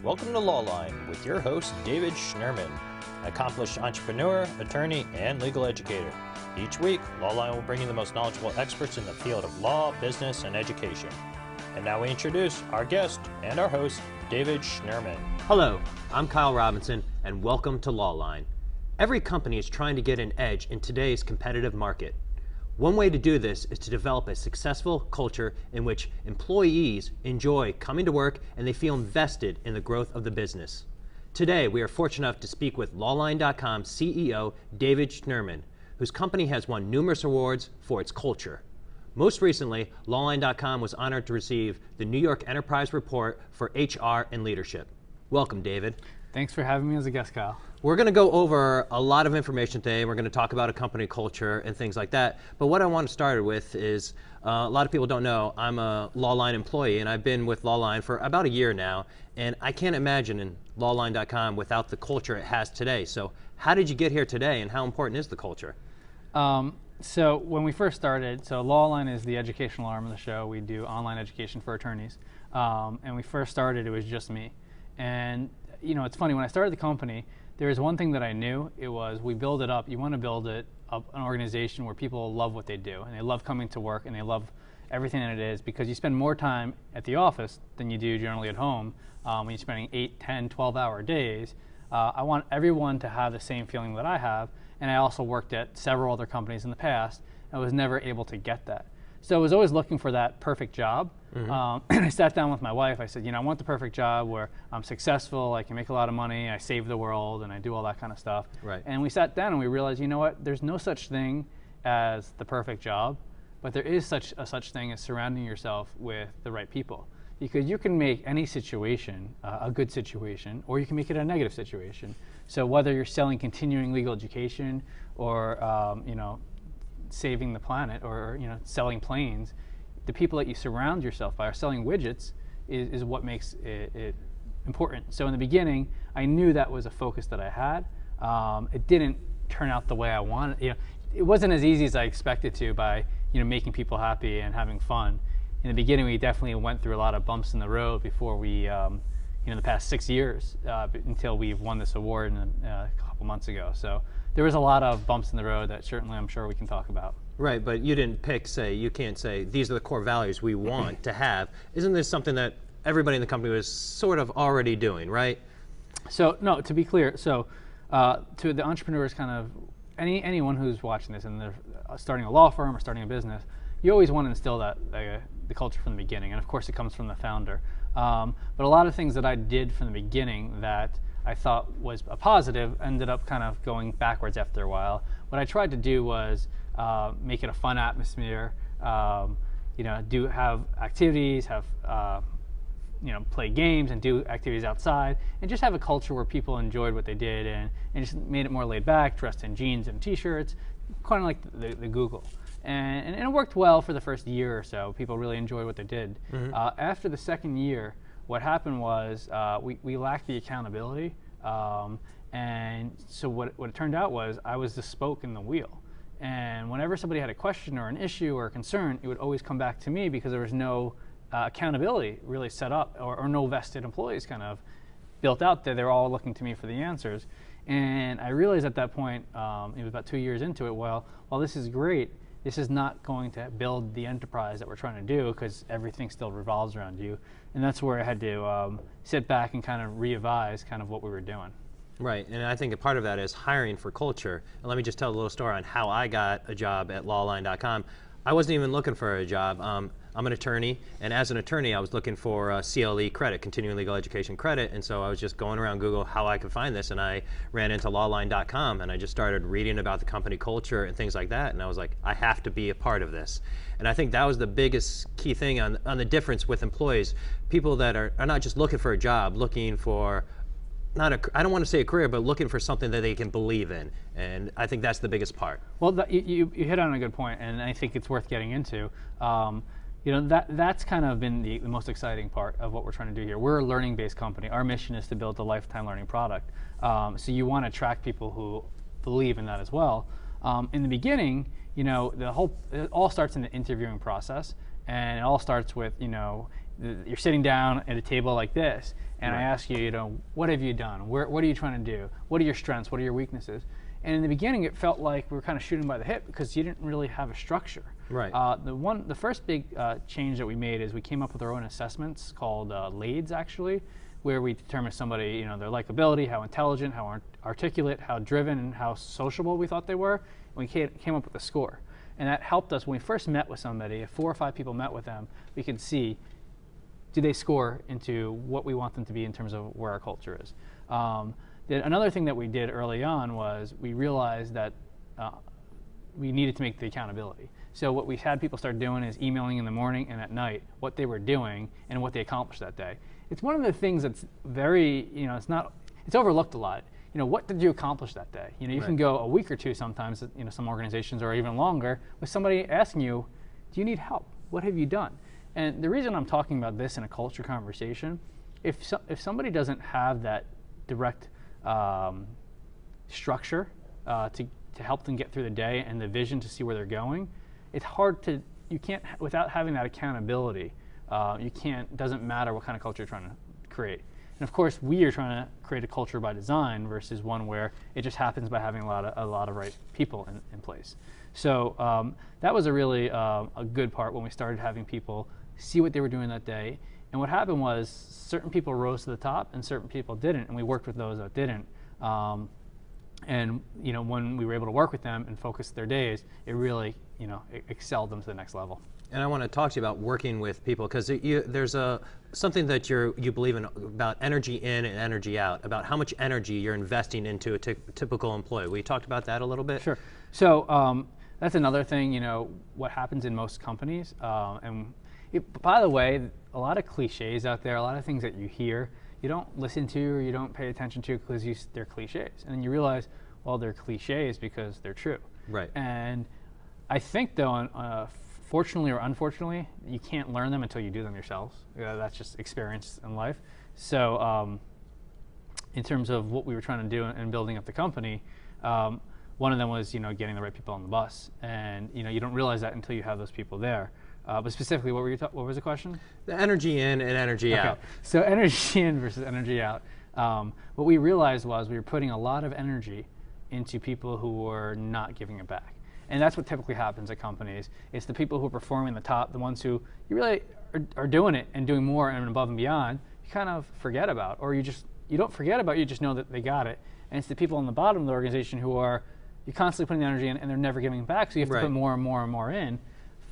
Welcome to Lawline with your host, David Schnurman, an accomplished entrepreneur, attorney, and legal educator. Each week, Lawline will bring you the most knowledgeable experts in the field of law, business, and education. And now we introduce our guest and our host, David Schnurman. Hello, I'm Kyle Robinson, and welcome to Lawline. Every company is trying to get an edge in today's competitive market. One way to do this is to develop a successful culture in which employees enjoy coming to work and they feel invested in the growth of the business. Today, we are fortunate enough to speak with Lawline.com CEO David Schnurman, whose company has won numerous awards for its culture. Most recently, Lawline.com was honored to receive the New York Enterprise Report for HR and Leadership. Welcome, David. Thanks for having me as a guest, Kyle. We're going to go over a lot of information today. We're going to talk about a company culture and things like that. But what I want to start with is, a lot of people don't know, I'm a Lawline employee, and I've been with Lawline for about a year now. And I can't imagine in Lawline.com without the culture it has today. So how did you get here today, and how important is the culture? So when we first started, so Lawline is the educational arm of the show. We do online education for attorneys. And we first started, it was just me. And you know, it's funny, when I started the company, there was one thing that I knew. It was, we build it up. You want to build it up an organization where people love what they do, and they love coming to work, and they love everything that it is, because you spend more time at the office than you do generally at home when you're spending 8, 10, 12-hour days. I want everyone to have the same feeling that I have, and I also worked at several other companies in the past. I was never able to get that. So I was always looking for that perfect job. And I sat down with my wife. I said, you know, I want the perfect job where I'm successful, I can make a lot of money, I save the world, and I do all that kind of stuff. Right. And we sat down and we realized, you know what, there's no such thing as the perfect job, but there is such thing as surrounding yourself with the right people. Because you can make any situation a good situation, or you can make it a negative situation. So whether you're selling continuing legal education or you know, saving the planet, or you know, selling planes, the people that you surround yourself by, are selling widgets, is what makes it important. So in the beginning, I knew that was a focus that I had. It didn't turn out the way I wanted. You know, it wasn't as easy as I expected to by, you know, making people happy and having fun. In the beginning, we definitely went through a lot of bumps in the road before we, you know, the past 6 years, until we've won this award a couple months ago. So there was a lot of bumps in the road that certainly I'm sure we can talk about. Right, but you didn't pick, you can't say, these are the core values we want to have. Isn't this something that everybody in the company was sort of already doing, right? So, no, to be clear, so to the entrepreneurs, kind of, anyone who's watching this and they're starting a law firm or starting a business, you always want to instill that, the culture from the beginning, and of course it comes from the founder. But a lot of things that I did from the beginning that I thought was a positive ended up kind of going backwards after a while. What I tried to do was make it a fun atmosphere, you know, have activities, you know, play games and do activities outside, and just have a culture where people enjoyed what they did, and just made it more laid back, dressed in jeans and t-shirts, kind of like the Google. And it worked well for the first year or so. People really enjoyed what they did. After the second year, what happened was we lacked the accountability, and so what it turned out was I was the spoke in the wheel. And whenever somebody had a question or an issue or a concern, it would always come back to me, because there was no accountability really set up, or no vested employees kind of built out there. They were all looking to me for the answers. And I realized at that point, it was about 2 years into it, well, while this is great, this is not going to build the enterprise that we're trying to do, because everything still revolves around you. And that's where I had to sit back and kind of re-advise kind of what we were doing. Right, and I think a part of that is hiring for culture. And let me just tell a little story on how I got a job at Lawline.com. I wasn't even looking for a job. I'm an attorney, and as an attorney, I was looking for CLE credit, continuing legal education credit, and so I was just going around Google how I could find this, and I ran into Lawline.com, and I just started reading about the company culture and things like that, and I was like, I have to be a part of this. And I think that was the biggest key thing on the difference with employees. People that are not just looking for a job, looking for, I don't want to say a career, but looking for something that they can believe in. And I think that's the biggest part. Well, you hit on a good point, and I think it's worth getting into. You know, that's kind of been the most exciting part of what we're trying to do here. We're a learning-based company. Our mission is to build a lifetime learning product. So you want to attract people who believe in that as well. In the beginning, you know, it all starts in the interviewing process, and it all starts with, you know, you're sitting down at a table like this, and I ask you, you know, what have you done? What are you trying to do? What are your strengths? What are your weaknesses? And in the beginning, it felt like we were kind of shooting by the hip because you didn't really have a structure. Right. The first big change that we made is we came up with our own assessments called LADES, actually, where we determine somebody, you know, their likability, how intelligent, how articulate, how driven, and how sociable we thought they were. And we came up with a score. And that helped us when we first met with somebody. If 4 or 5 people met with them, we could see, do they score into what we want them to be in terms of where our culture is. Another thing that we did early on was we realized that we needed to make the accountability. So what we had people start doing is emailing in the morning and at night what they were doing and what they accomplished that day. It's one of the things that's very, you know, it's overlooked a lot. You know, what did you accomplish that day? You know, you can go a week or two sometimes, you know, some organizations, or even longer, with somebody asking you, do you need help? What have you done? And the reason I'm talking about this in a culture conversation, if somebody doesn't have that direct structure to help them get through the day and the vision to see where they're going, it's hard to, you can't, without having that accountability, doesn't matter what kind of culture you're trying to create. And of course, we are trying to create a culture by design versus one where it just happens by having a lot of right people in place. So that was a really a good part when we started having people see what they were doing that day. And what happened was certain people rose to the top and certain people didn't, and we worked with those that didn't. And you know, when we were able to work with them and focus their days, it really, you know, excelled them to the next level. And I want to talk to you about working with people, because there's something that you believe in about energy in and energy out, about how much energy you're investing into a typical employee. We talked about that a little bit. Sure. So that's another thing, you know, what happens in most companies. By the way, a lot of cliches out there, a lot of things that you hear, you don't listen to or you don't pay attention to because they're cliches. And then you realize, well, they're cliches because they're true. Right. And I think, though, fortunately or unfortunately, you can't learn them until you do them yourselves. That's just experience in life. So in terms of what we were trying to do in building up the company, one of them was, you know, getting the right people on the bus. And, you know, you don't realize that until you have those people there. But specifically, what was the question? The energy in and energy out. So energy in versus energy out. What we realized was we were putting a lot of energy into people who were not giving it back. And that's what typically happens at companies. It's the people who are performing at the top, the ones who you really are doing it and doing more and above and beyond, you kind of forget about. Or you don't forget about, you just know that they got it. And it's the people on the bottom of the organization who are, you're constantly putting the energy in and they're never giving back, so you have to put more and more and more in.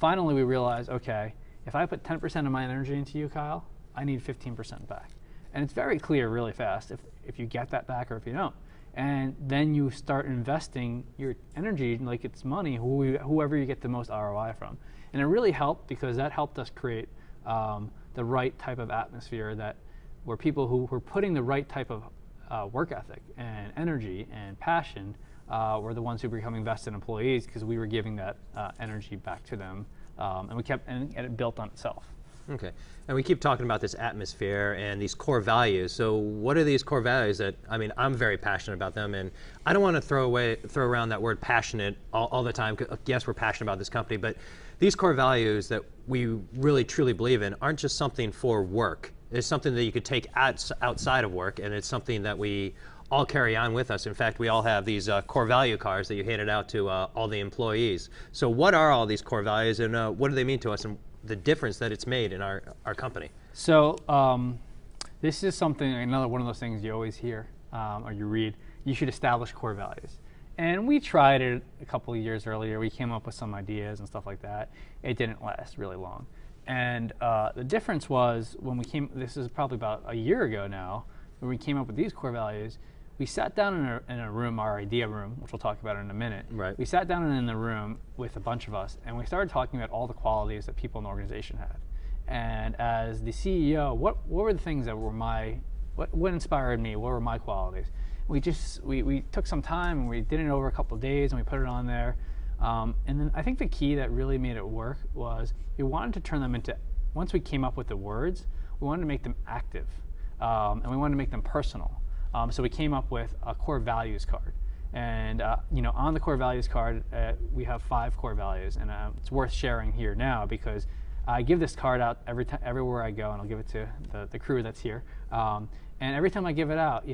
Finally, we realized, okay, if I put 10% of my energy into you, Kyle, I need 15% back. And it's very clear really fast if you get that back or if you don't. And then you start investing your energy like it's money, whoever you get the most ROI from. And it really helped because that helped us create the right type of atmosphere that where people who were putting the right type of work ethic and energy and passion were the ones who become invested employees because we were giving that energy back to them, and it built on itself. Okay, and we keep talking about this atmosphere and these core values. So what are these core values that, I mean, I'm very passionate about them, and I don't want to throw around that word passionate all the time. Yes, we're passionate about this company, but these core values that we really truly believe in aren't just something for work. It's something that you could take outside of work, and it's something that we all carry on with us. In fact, we all have these core value cards that you handed out to all the employees. So what are all these core values, and what do they mean to us, and the difference that it's made in our company? So this is something, another one of those things you always hear or you read, you should establish core values. And we tried it a couple of years earlier. We came up with some ideas and stuff like that. It didn't last really long. And the difference was when we came, this is probably about a year ago now, when we came up with these core values, we sat down in a room, our idea room, which we'll talk about in a minute. Right. We sat down in the room with a bunch of us, and we started talking about all the qualities that people in the organization had. And as the CEO, what were the things that were what inspired me? What were my qualities? We took some time and we did it over a couple of days and we put it on there. And then I think the key that really made it work was we wanted to turn them into, once we came up with the words, we wanted to make them active, and we wanted to make them personal. So we came up with a core values card. And you know, on the core values card, we have 5 core values, and it's worth sharing here now because I give this card out everywhere I go, and I'll give it to the crew that's here. And every time I give it out,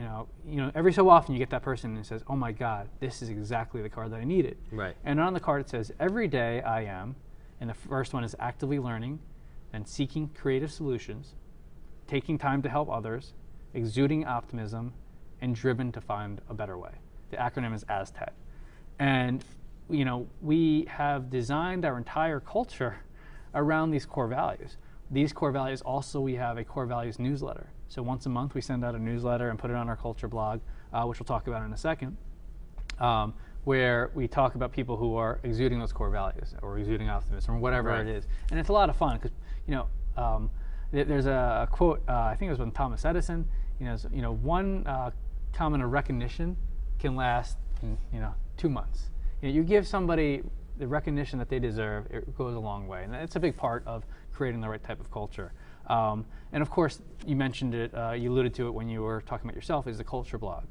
every so often you get that person who says, "Oh my God, this is exactly the card that I needed." Right. And on the card it says, "Every day I am," and the first one is actively learning, and seeking creative solutions, taking time to help others, exuding optimism, and driven to find a better way. The acronym is ASTED. And we have designed our entire culture around these core values. These core values also, we have a core values newsletter. So once a month we send out a newsletter and put it on our culture blog, which we'll talk about in a second, where we talk about people who are exuding those core values or exuding optimism or whatever it is. And it's a lot of fun because there's a quote, I think it was from Thomas Edison, one comment of recognition can last 2 months. You give somebody the recognition that they deserve, it goes a long way. And it's a big part of creating the right type of culture. And of course, you mentioned it, you alluded to it when you were talking about yourself, is the culture blog.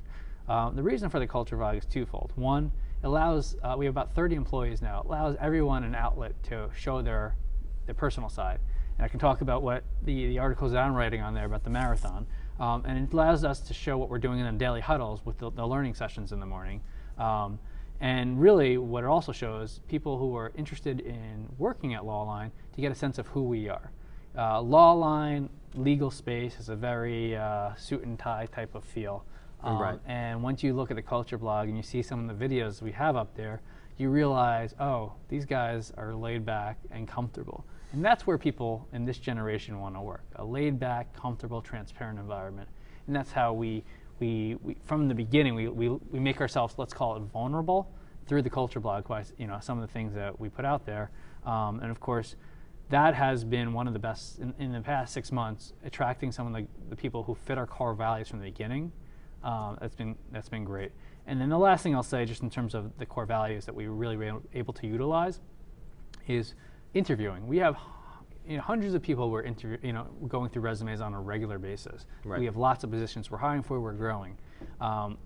The reason for the culture blog is twofold. One, it allows, we have about 30 employees now, it allows everyone an outlet to show their personal side. And I can talk about what the articles that I'm writing on there about the marathon. And it allows us to show what we're doing in the daily huddles with the learning sessions in the morning. And really, what it also shows people who are interested in working at Lawline to get a sense of who we are. Lawline legal space is a very suit and tie type of feel. Right. And once you look at the culture blog and you see some of the videos we have up there, you realize, oh, these guys are laid back and comfortable. And that's where people in this generation want to work, a laid back, comfortable, transparent environment. And that's how we from the beginning, we make ourselves, let's call it vulnerable, through the culture blog, some of the things that we put out there. And of course, that has been one of the best in the past 6 months, attracting some of the people who fit our core values from the beginning. That's been great. And then the last thing I'll say, just in terms of the core values that we really were able to utilize, is interviewing. We have hundreds of people we're going through resumes on a regular basis. Right. We have lots of positions we're hiring for, we're growing.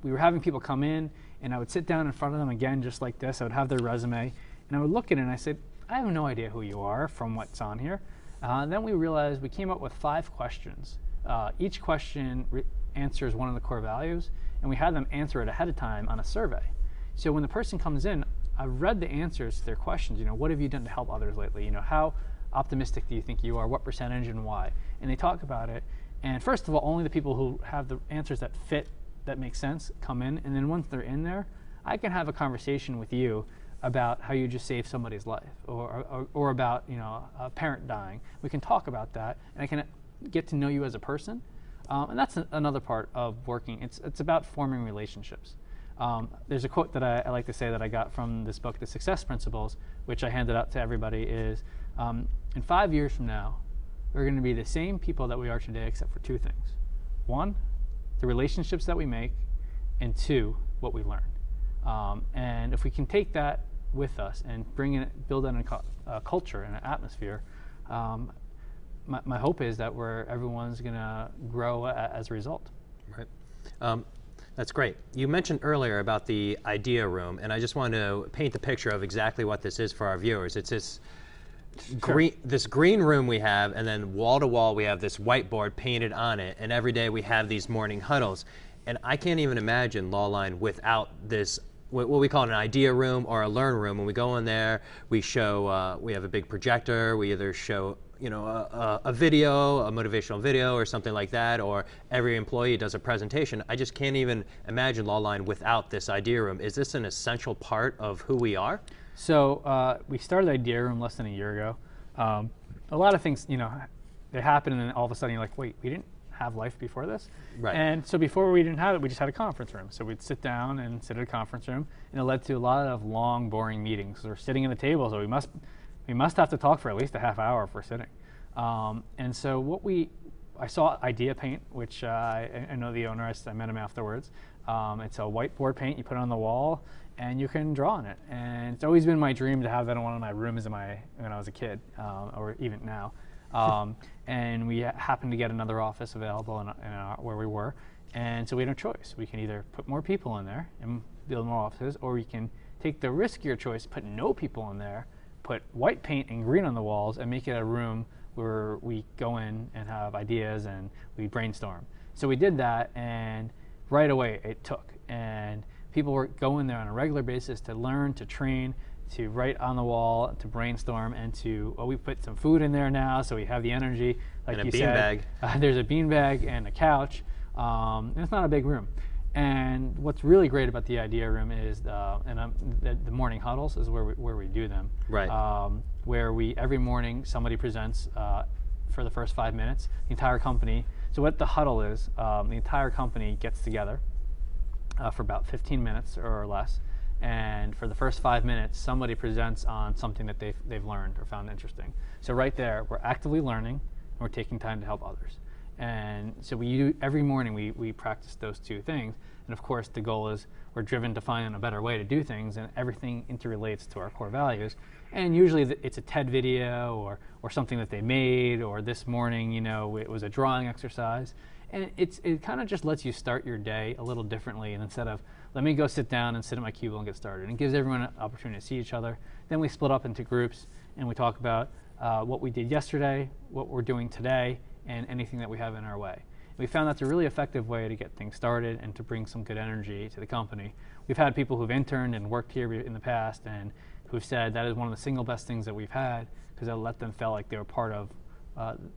We were having people come in, and I would sit down in front of them again, just like this. I would have their resume, and I would look at it, and I said, I have no idea who you are from what's on here. Then we realized we came up with 5 questions. Each question answers one of the core values, and we had them answer it ahead of time on a survey. So when the person comes in, I've read the answers to their questions. What have you done to help others lately? How optimistic do you think you are? What percentage and why? And they talk about it. And first of all, only the people who have the answers that fit, that make sense, come in. And then once they're in there, I can have a conversation with you about how you just saved somebody's life, or about a parent dying. We can talk about that, and I can get to know you as a person. And that's another part of working. It's about forming relationships. There's a quote that I like to say that I got from this book, The Success Principles, which I handed out to everybody, is in 5 years from now, we're going to be the same people that we are today, except for 2 things. 1, the relationships that we make, and 2, what we learn. And if we can take that with us and build in a culture and an atmosphere, my hope is that everyone's going to grow as a result. Right. That's great. You mentioned earlier about the idea room, and I just wanted to paint the picture of exactly what this is for our viewers. It's this green room we have, and then wall to wall we have this whiteboard painted on it, and every day we have these morning huddles. And I can't even imagine Lawline without this, what we call an idea room or a learn room. When we go in there, we show, we have a big projector, we either show a video, a motivational video or something like that, or every employee does a presentation. I just can't even imagine Lawline without this idea room. Is this an essential part of who we are? So we started the idea room less than a year ago. A lot of things, they happen, and then all of a sudden you're like, wait, we didn't have life before this? Right. And so before we didn't have it, we just had a conference room. So we'd sit down and sit at a conference room, and it led to a lot of long, boring meetings. We're sitting at the table, so we must have to talk for at least a half hour if we're sitting. And so I saw Idea Paint, which I know the owner, I met him afterwards. It's a whiteboard paint, you put it on the wall, and you can draw on it. And it's always been my dream to have that in one of my rooms when I was a kid, or even now. And we happened to get another office available where we were. And so we had no choice. We can either put more people in there and build more offices, or we can take the riskier choice, put no people in there, put white paint and green on the walls and make it a room where we go in and have ideas and we brainstorm. So we did that, and right away it took. And people were going there on a regular basis to learn, to train, to write on the wall, to brainstorm, and to, well, we put some food in there now, so we have the energy. Like and you a beanbag. There's a beanbag and a couch, and it's not a big room. And what's really great about the idea room is, the morning huddles is where we do them. Right. Where every morning somebody presents for the first 5 minutes. The entire company. So what the huddle is, the entire company gets together for about 15 minutes or less, and for the first 5 minutes, somebody presents on something that they've learned or found interesting. So right there, we're actively learning, and we're taking time to help others. And so every morning we practice those two things. And of course, the goal is we're driven to find a better way to do things, and everything interrelates to our core values. And usually it's a TED video or something that they made, or this morning, it was a drawing exercise. And it kind of just lets you start your day a little differently, and instead of, let me go sit down and sit at my cubicle and get started. And it gives everyone an opportunity to see each other. Then we split up into groups, and we talk about what we did yesterday, what we're doing today, and anything that we have in our way. We found that's a really effective way to get things started and to bring some good energy to the company. We've had people who've interned and worked here in the past and who've said that is one of the single best things that we've had, because it let them feel like they were part of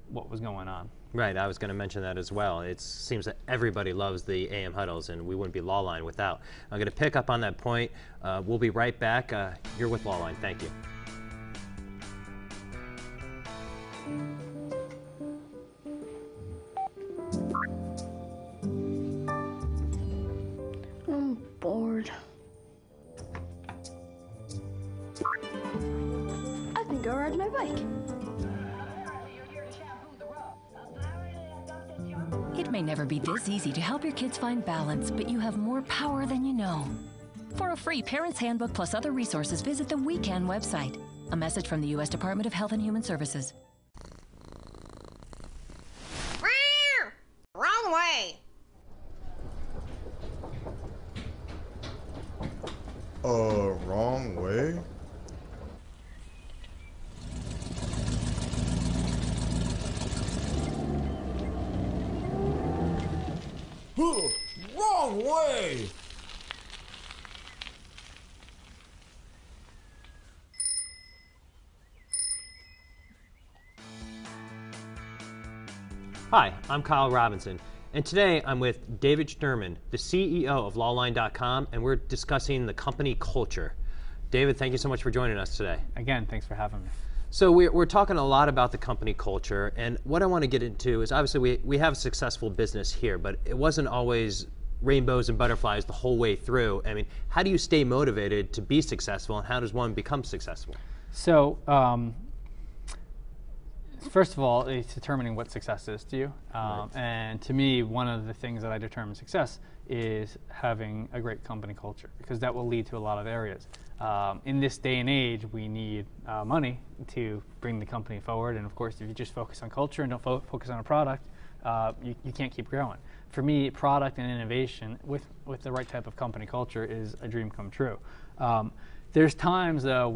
what was going on. Right, I was going to mention that as well. It seems that everybody loves the AM huddles, and we wouldn't be Lawline without. I'm going to pick up on that point. We'll be right back. You're with Lawline. Thank you. I'm bored. I can go ride my bike. It may never be this easy to help your kids find balance, but you have more power than you know. For a free Parent's Handbook plus other resources, visit the We Can website. A message from the U.S. Department of Health and Human Services. Wrong way. Wrong way? Wrong way! Hi, I'm Kyle Robinson, and today I'm with David Schnurman, the CEO of Lawline.com, and we're discussing the company culture. David, thank you so much for joining us today. Again, thanks for having me. So we're talking a lot about the company culture, and what I want to get into is, obviously we have a successful business here, but it wasn't always rainbows and butterflies the whole way through. I mean, how do you stay motivated to be successful, and how does one become successful? So, first of all, it's determining what success is to you. Right. And to me, one of the things that I determine success is having a great company culture, because that will lead to a lot of areas. In this day and age, we need money to bring the company forward. And of course, if you just focus on culture and don't focus on a product, you can't keep growing. For me, product and innovation with the right type of company culture is a dream come true. There's times, though,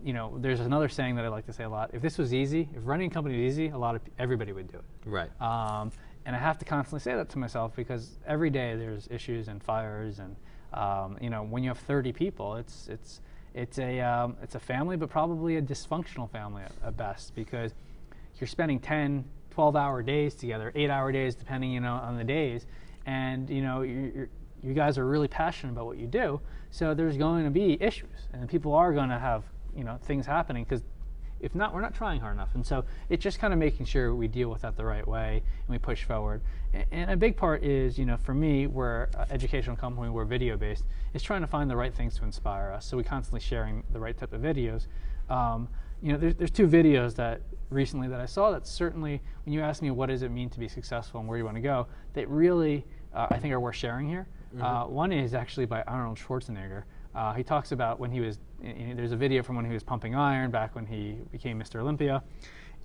there's another saying that I like to say a lot. If this was easy, if running a company was easy, everybody would do it. Right. And I have to constantly say that to myself, because every day there's issues and fires, and when you have 30 people, it's a family, but probably a dysfunctional family at best, because you're spending 10, 12-hour days together, 8-hour days depending on the days, and you guys are really passionate about what you do. So there's going to be issues, and people are going to have things happening, because if not, we're not trying hard enough. And so it's just kind of making sure we deal with that the right way and we push forward. And a big part is, for me, we're an educational company, we're video based, is trying to find the right things to inspire us. So we're constantly sharing the right type of videos. There's two videos that recently that I saw that certainly, when you ask me what does it mean to be successful and where you want to go, that really I think are worth sharing here. Mm-hmm. One is actually by Arnold Schwarzenegger. He talks about when he was, there's a video from when he was pumping iron back when he became Mr. Olympia,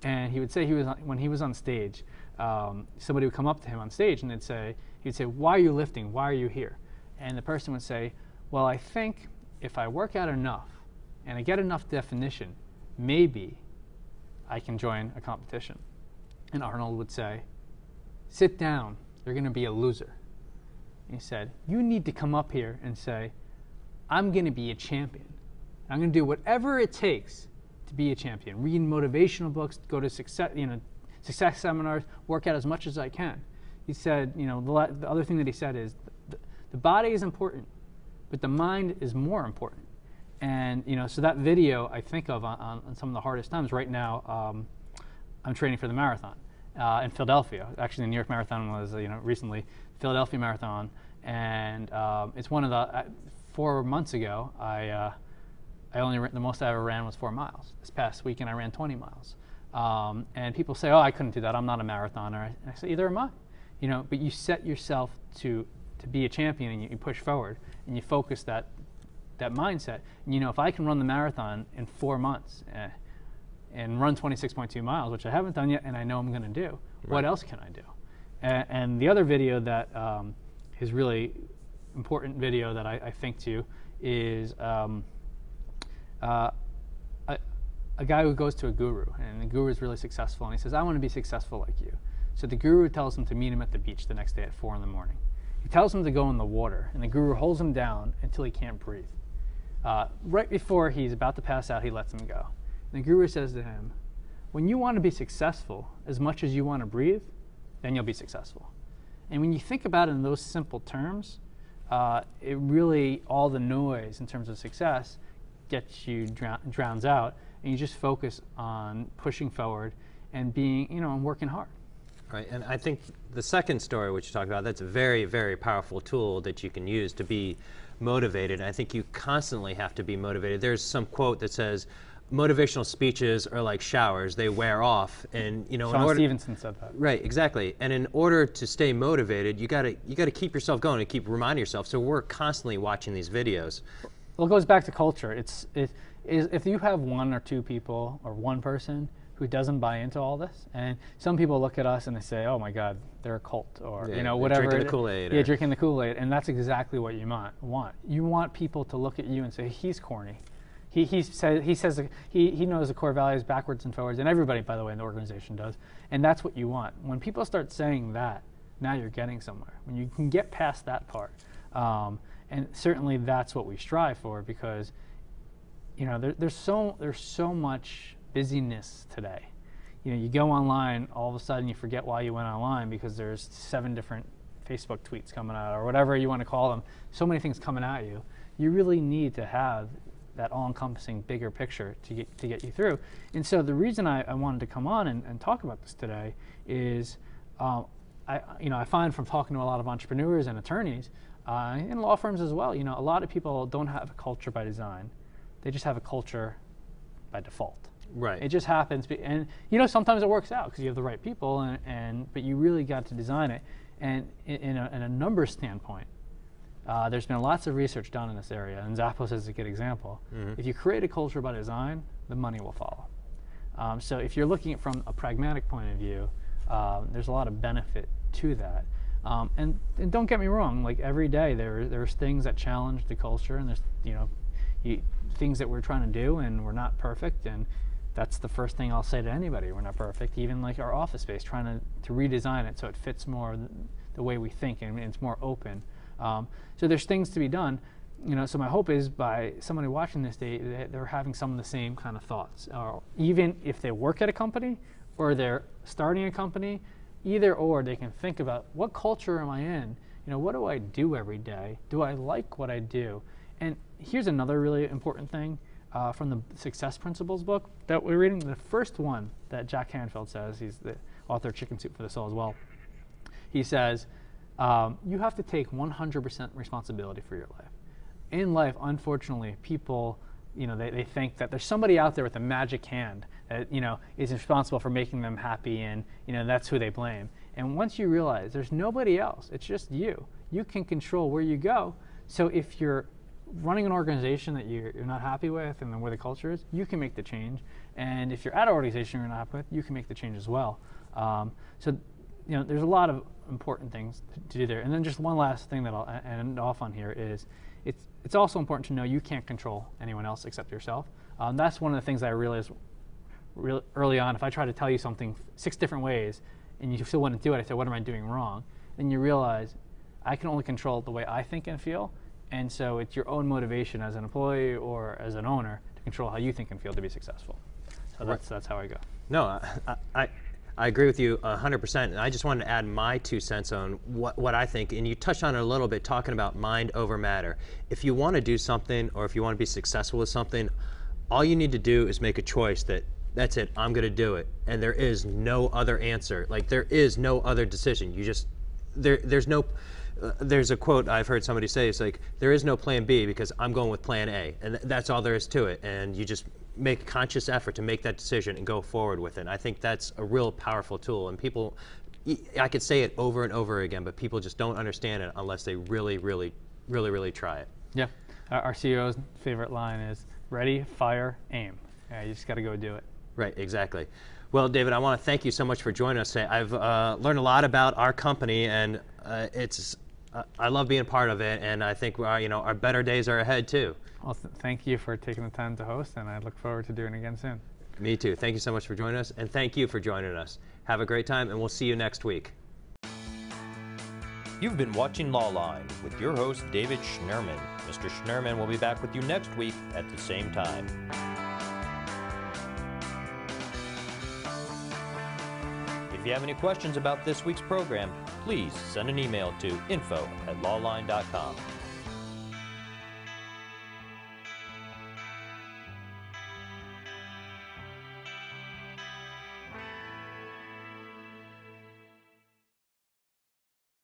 and he would say when he was on stage, somebody would come up to him on stage and he'd say, "Why are you lifting? Why are you here?" And the person would say, "Well, I think if I work out enough and I get enough definition, maybe I can join a competition. And Arnold would say, sit down, you're going to be a loser. And he said, you need to come up here and say, I'm going to be a champion. I'm going to do whatever it takes to be a champion. Read motivational books, go to success seminars, work out as much as I can. He said, the other thing that he said is, the body is important, but the mind is more important. And so that video I think of on some of the hardest times. Right now, I'm training for the marathon in Philadelphia. Actually, the New York Marathon was recently. Philadelphia Marathon, and it's one of the 4 months ago. The most I ever ran was 4 miles. This past weekend I ran 20 miles. And people say, oh, I couldn't do that. I'm not a marathoner. And I say, either am I. But you set yourself to be a champion, and you push forward, and you focus that mindset. And if I can run the marathon in 4 months and run 26.2 miles, which I haven't done yet, and I know I'm going to do, what else can I do? And the other video that is really important video that I think to is a guy who goes to a guru, and the guru is really successful, and he says, I want to be successful like you. So the guru tells him to meet him at the beach the next day at 4 in the morning. He tells him to go in the water, and the guru holds him down until he can't breathe. Right before he's about to pass out, he lets him go. And the guru says to him, when you want to be successful as much as you want to breathe, then you'll be successful. And when you think about it in those simple terms, it really, all the noise in terms of success gets you drowns out, and you just focus on pushing forward and being, and working hard. Right, and I think the second story which you talked about, that's a very, very powerful tool that you can use to be motivated. I think you constantly have to be motivated. There's some quote that says, motivational speeches are like showers; they wear off. And Sean Stevenson said that. Right, exactly. And in order to stay motivated, you gotta keep yourself going and keep reminding yourself. So we're constantly watching these videos. Well, it goes back to culture. If you have 1 or 2 people or one person who doesn't buy into all this, and some people look at us and they say, "Oh my God, they're a cult," or whatever. Drinking the Kool-Aid. Yeah, drinking the Kool-Aid, and that's exactly what you want. You want people to look at you and say, "He's corny." He says he knows the core values backwards and forwards, and everybody, by the way, in the organization does, and that's what you want. When people start saying that, now you're getting somewhere. When you can get past that part, and certainly that's what we strive for, because there's so much busyness today. You go online, all of a sudden you forget why you went online because there's 7 different Facebook tweets coming out, or whatever you want to call them. So many things coming at you. You really need to have that all-encompassing bigger picture to get you through. And so the reason I wanted to come on and talk about this today is I find from talking to a lot of entrepreneurs and attorneys in law firms as well, a lot of people don't have a culture by design. They just have a culture by default. Right. It just happens, and sometimes it works out because you have the right people, but you really got to design it. And in a numbers standpoint, there's been lots of research done in this area, and Zappos is a good example. Mm-hmm. If you create a culture by design, the money will follow. So if you're looking at it from a pragmatic point of view, there's a lot of benefit to that. And don't get me wrong, like every day there's things that challenge the culture, and there's things that we're trying to do, and we're not perfect, and that's the first thing I'll say to anybody. We're not perfect. Even like our office space, trying to redesign it so it fits more the way we think, and it's more open. So there's things to be done. So my hope is by somebody watching this, they're having some of the same kind of thoughts. Even if they work at a company or they're starting a company, either or, they can think about, what culture am I in? What do I do every day? Do I like what I do? And here's another really important thing from the Success Principles book that we're reading. The first one that Jack Canfield says, he's the author of Chicken Soup for the Soul as well. He says, you have to take 100% responsibility for your life. In life, unfortunately, people, they think that there's somebody out there with a magic hand that, is responsible for making them happy, and, that's who they blame. And once you realize there's nobody else, it's just you. You can control where you go. So if you're running an organization that you're not happy with and where the culture is, you can make the change. And if you're at an organization you're not happy with, you can make the change as well. So there's a lot of important things to do there. And then just one last thing that I'll end off on here is it's also important to know you can't control anyone else except yourself. That's one of the things I realized early on. If I try to tell you something 6 different ways and you still wouldn't do it, I said, what am I doing wrong? Then you realize I can only control the way I think and feel, and so it's your own motivation as an employee or as an owner to control how you think and feel to be successful. So that's how I go. No, I agree with you 100%. And I just wanted to add my 2 cents on what I think. And you touched on it a little bit, talking about mind over matter. If you want to do something, or if you want to be successful with something, all you need to do is make a choice that's it, I'm going to do it. And there is no other answer. Like, there is no other decision. You just, there's no, there's a quote I've heard somebody say, it's like, there is no plan B because I'm going with plan A. And that's all there is to it. And you just make a conscious effort to make that decision and go forward with it. And I think that's a real powerful tool. And people, I could say it over and over again, but people just don't understand it unless they really, really, really, really try it. Yeah. Our CEO's favorite line is, ready, fire, aim. You just got to go do it. Right, exactly. Well, David, I want to thank you so much for joining us today. I've learned a lot about our company, and I love being part of it, and I think our better days are ahead too. Well, thank you for taking the time to host, and I look forward to doing it again soon. Me too. Thank you so much for joining us, and thank you for joining us. Have a great time, and we'll see you next week. You've been watching Lawline with your host, David Schnurman. Mr. Schnurman will be back with you next week at the same time. If you have any questions about this week's program, please send an email to info@lawline.com.